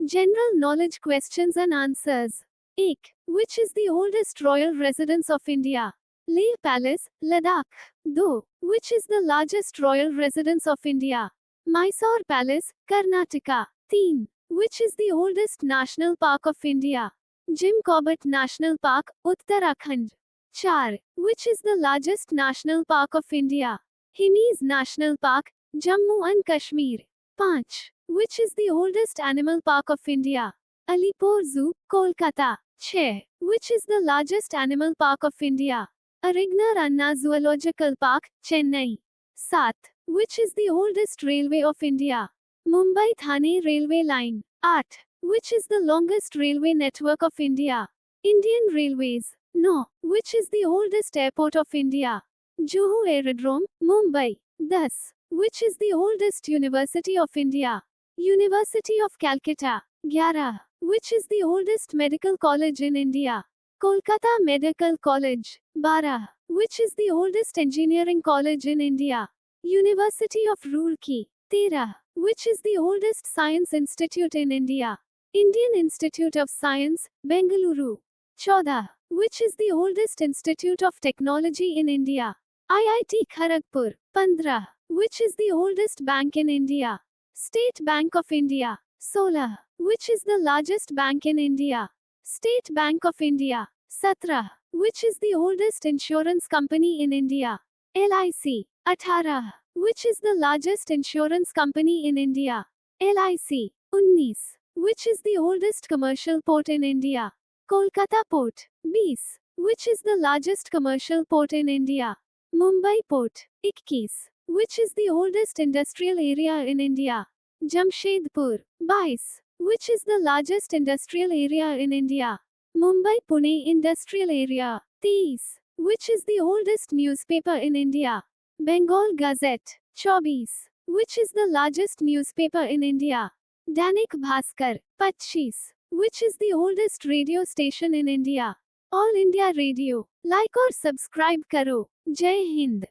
General knowledge questions and answers. 1. Which is the oldest royal residence of India? Leh Palace, Ladakh. 2. Which is the largest royal residence of India? Mysore Palace, Karnataka. 3. Which is the oldest national park of India? Jim Corbett National Park, Uttarakhand. 4. Which is the largest national park of India? Himis National Park, Jammu and Kashmir. 5. Which is the oldest animal park of India? Alipur Zoo, Kolkata. 6. Which is the largest animal park of India? Arignar Anna Zoological Park, Chennai. 7. Which is the oldest railway of India? Mumbai-Thane Railway Line. 8. Which is the longest railway network of India? Indian Railways. 9. Which is the oldest airport of India? Juhu Aerodrome, Mumbai. 10. Which is the oldest university of India? University of Calcutta. 11. Which is the oldest medical college in India? Kolkata Medical College. 12. Which is the oldest engineering college in India? University of Roorkee. 13. Which is the oldest science institute in India? Indian Institute of Science, Bengaluru. 14. Which is the oldest institute of technology in India? IIT Kharagpur. 15. Which is the oldest bank in India? State Bank of India. 16. Which is the largest bank in India? State Bank of India. 17. Which is the oldest insurance company in India? LIC. 18. Which is the largest insurance company in India? LIC. 19. Which is the oldest commercial port in India? Kolkata Port. 20. Which is the largest commercial port in India? Mumbai Port. 21. Which is the oldest industrial area in India? Jamshedpur. 22. Which is the largest industrial area in India? Mumbai-Pune Industrial Area. 30. Which is the oldest newspaper in India? Bengal Gazette. 24. Which is the largest newspaper in India? Dainik Bhaskar. 25. Which is the oldest radio station in India? All India Radio. Like और subscribe करो. जय हिंद.